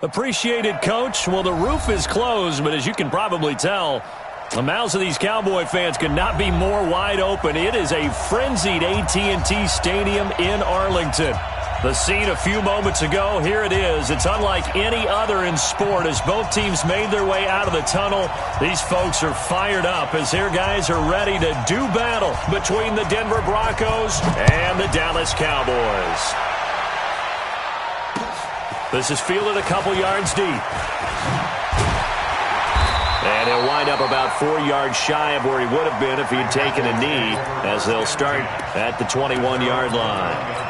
Appreciated, Coach. Well, the roof is closed, but as you can probably tell, the mouths of these Cowboy fans could not be more wide open. It is a frenzied AT&T Stadium in Arlington. The scene a few moments ago, here it is. It's unlike any other in sport as both teams made their way out of the tunnel. These folks are fired up as their guys are ready to do battle between the Denver Broncos and the Dallas Cowboys. This is fielded a couple yards deep. And he'll wind up about 4 yards shy of where he would have been if he had taken a knee, as they'll start at the 21-yard line.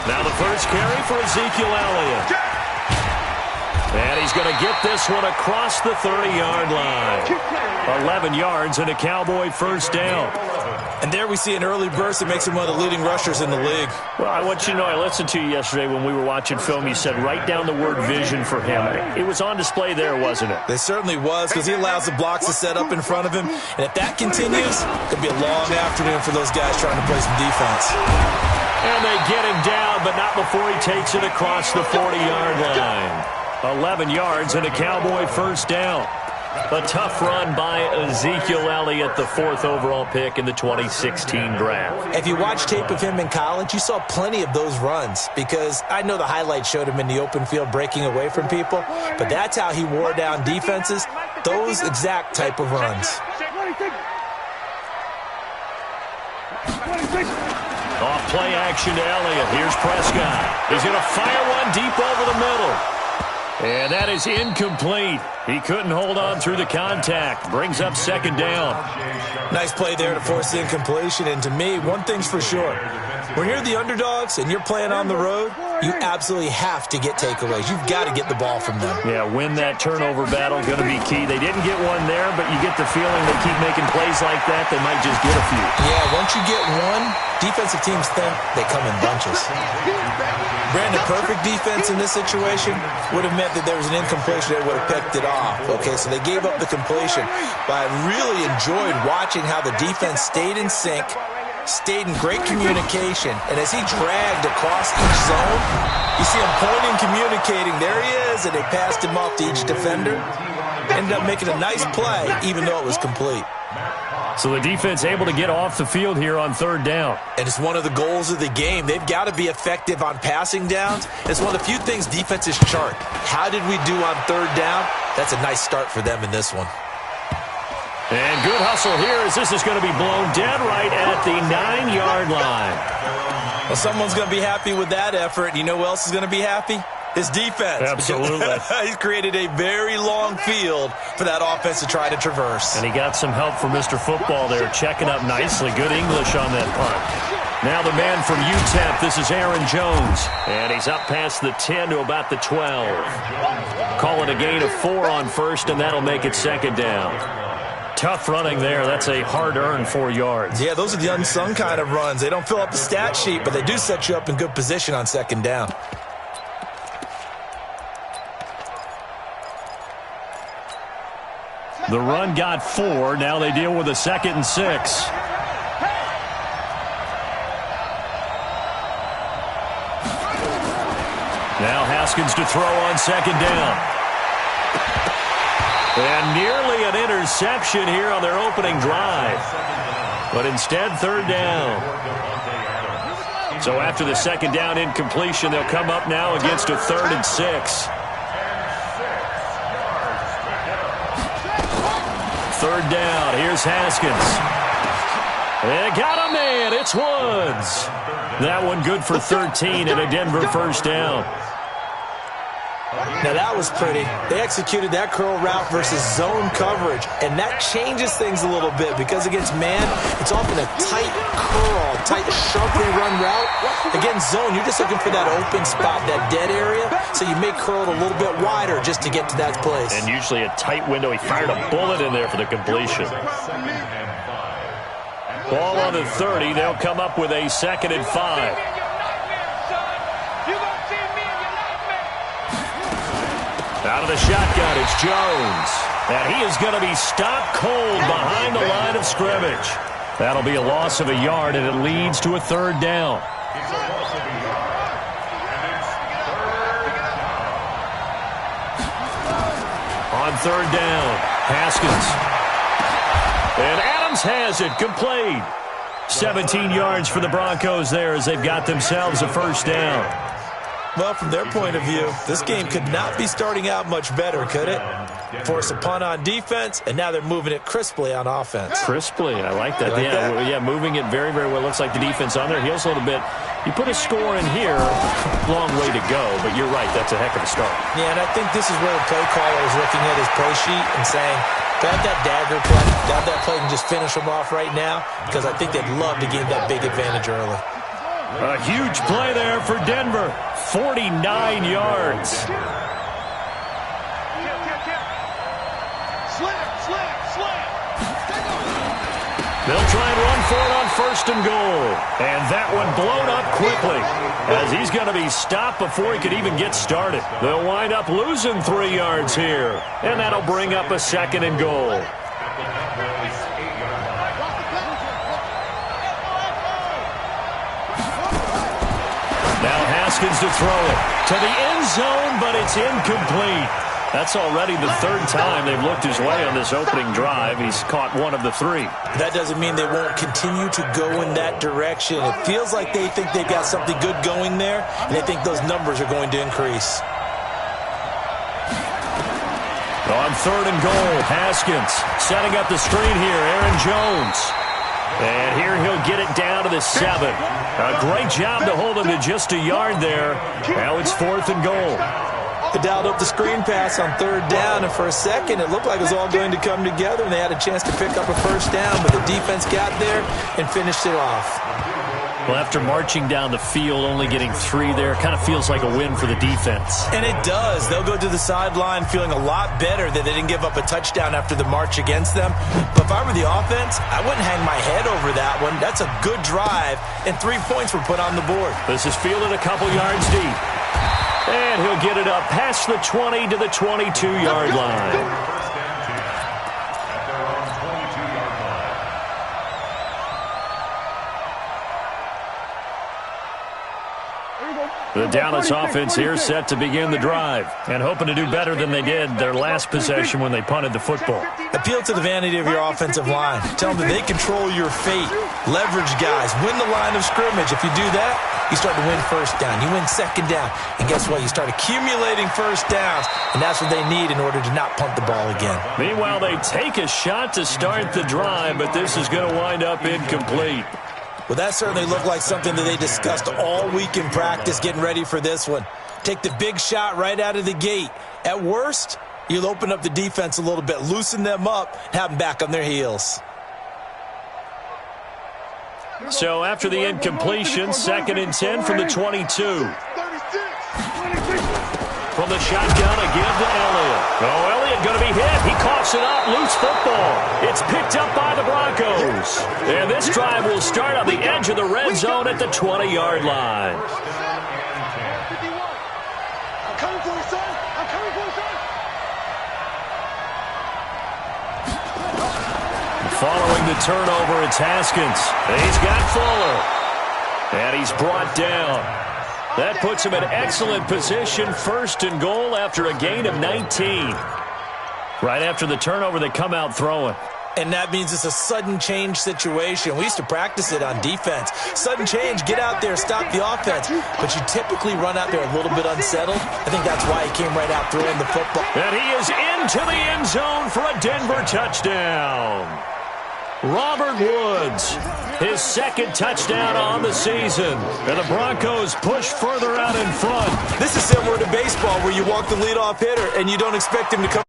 Now the first carry for Ezekiel Elliott. And he's going to get this one across the 30-yard line. 11 yards and a Cowboy first down. And there we see an early burst that makes him one of the leading rushers in the league. Well, I want you to know, I listened to you yesterday when we were watching film. You said write down the word vision for him. It was on display there, wasn't it? It certainly was, because he allows the blocks to set up in front of him. And if that continues, it could be a long afternoon for those guys trying to play some defense. And they get him down, but not before he takes it across the 40-yard line. 11 yards and a Cowboy first down. A tough run by Ezekiel Elliott, the fourth overall pick in the 2016 draft. If you watch tape of him in college, you saw plenty of those runs, because I know the highlights showed him in the open field breaking away from people, but that's how he wore down defenses, those exact type of runs. Off play action to Elliott. Here's Prescott. He's going to fire one deep over the middle. And that is incomplete. He couldn't hold on through the contact. Brings up second down. Nice play there to force the incompletion. And to me, one thing's for sure. When you're the underdogs and you're playing on the road, you absolutely have to get takeaways. You've got to get the ball from them. Yeah, win that turnover battle, going to be key. They didn't get one there, but you get the feeling they keep making plays like that, they might just get a few. Yeah, once you get one, defensive teams think they come in bunches. Brandon, perfect defense in this situation would have meant that there was an incompletion. They would have picked it off. Okay, so they gave up the completion. But I really enjoyed watching how the defense stayed in sync, stayed in great communication, and as he dragged across each zone, you see him pointing, communicating. There he is, and they passed him off to each defender. Ended up making a nice play, even though it was complete. So the defense able to get off the field here on third down. And it's one of the goals of the game. They've got to be effective on passing downs. It's one of the few things defenses chart. How did we do on third down? That's a nice start for them in this one. And good hustle here as this is going to be blown dead right at the 9-yard line. Well, someone's going to be happy with that effort. You know who else is going to be happy? His defense. Absolutely. He's created a very long field for that offense to try to traverse. And he got some help from Mr. Football there, checking up nicely. Good English on that punt. Now the man from UTEP, this is Aaron Jones. And he's up past the 10 to about the 12. Calling a gain of 4 on first, and that'll make it second down. Tough running there. That's a hard-earned 4 yards. Yeah, those are the unsung kind of runs. They don't fill up the stat sheet, but they do set you up in good position on second down. The run got 4. Now they deal with a 2nd and 6. Now Haskins to throw on second down. And nearly an interception here on their opening drive. But instead, third down. So after the second down incompletion, they'll come up now against a 3rd and 6. Third down. Here's Haskins. They got a man. It's Woods. That one good for 13 and a Denver first down. Now that was pretty. They executed that curl route versus zone coverage, and that changes things a little bit because against man, it's often a tight curl, tight, sharply run route. Against zone, you're just looking for that open spot, that dead area, so you may curl it a little bit wider just to get to that place. And usually a tight window. He fired a bullet in there for the completion. Ball on the 30. They'll come up with a 2nd and 5. Out of the shotgun, it's Jones. And he is going to be stopped cold behind the line of scrimmage. That'll be a loss of a yard, and it leads to a third down. On third down, Haskins. And Adams has it, complete. 17 yards for the Broncos there as they've got themselves a first down. Well, from their point of view, this game could not be starting out much better, could it? Force a punt on defense, and now they're moving it crisply on offense. Crisply, I like that. Yeah, moving it very, very well. Looks like the defense on their heels a little bit. You put a score in here, long way to go, but you're right, that's a heck of a start. Yeah, and I think this is where the play caller is looking at his play sheet and saying, grab that dagger play, grab that play and just finish them off right now, because I think they'd love to gain that big advantage early. A huge play there for Denver, 49 yards. They'll try and run for it on first and goal. And that one blown up quickly as he's going to be stopped before he could even get started. They'll wind up losing 3 yards here. And that'll bring up a second and goal. Now Haskins to throw it to the end zone, but it's incomplete. That's already the third time they've looked his way on this opening drive. He's caught one of the 3. That doesn't mean they won't continue to go in that direction. It feels like they think they've got something good going there, and they think those numbers are going to increase. On third and goal, Haskins setting up the screen here. Aaron Jones. And here he'll get it down to the 7. A great job to hold him to just a yard there. Now it's fourth and goal. They dialed up the screen pass on third down, and for a second it looked like it was all going to come together, and they had a chance to pick up a first down, but the defense got there and finished it off. Well, after marching down the field, only getting 3 there, kind of feels like a win for the defense. And it does. They'll go to the sideline feeling a lot better that they didn't give up a touchdown after the march against them. But if I were the offense, I wouldn't hang my head over that one. That's a good drive, and 3 points were put on the board. This is fielded a couple yards deep. And he'll get it up past the 20 to the 22-yard line. The Dallas offense here set to begin the drive and hoping to do better than they did their last possession when they punted the football. Appeal to the vanity of your offensive line. Tell them that they control your fate. Leverage guys. Win the line of scrimmage. If you do that, you start to win first down. You win second down. And guess what? You start accumulating first downs, and that's what they need in order to not punt the ball again. Meanwhile, they take a shot to start the drive, but this is going to wind up incomplete. Well, that certainly looked like something that they discussed all week in practice getting ready for this one. Take the big shot right out of the gate. At worst, you'll open up the defense a little bit, loosen them up, and have them back on their heels. So after the incompletion, 2nd and 10 from the 22. From the shotgun again to Elliott. Oh, Elliott going to be hit. He coughs it up. Loose football. It's picked up by the Broncos. And this drive will start on the edge of the red zone at the 20-yard line. I'm coming for you, son. I'm coming for you, son. Following the turnover, it's Haskins. He's got Fuller. And he's brought down. That puts him in excellent position, first and goal after a gain of 19. Right after the turnover, they come out throwing. And that means it's a sudden change situation. We used to practice it on defense. Sudden change, get out there, stop the offense. But you typically run out there a little bit unsettled. I think that's why he came right out throwing the football. And he is into the end zone for a Denver touchdown. Robert Woods, his 2nd touchdown on the season. And the Broncos push further out in front. This is similar to baseball where you walk the leadoff hitter and you don't expect him to come.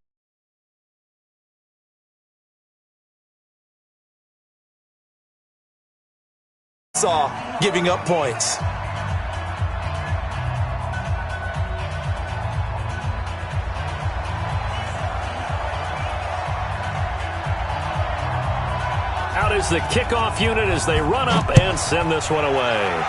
Giving up points. Out is the kickoff unit as they run up and send this one away.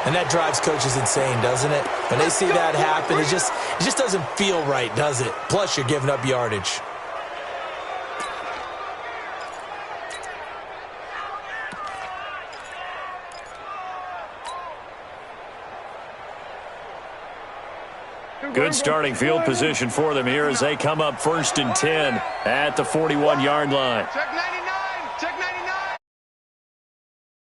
And that drives coaches insane, doesn't it? When they see that happen, it just doesn't feel right, does it? Plus, you're giving up yardage. Good starting field position for them here as they come up 1st and 10 at the 41-yard line. Check 99. Check 99.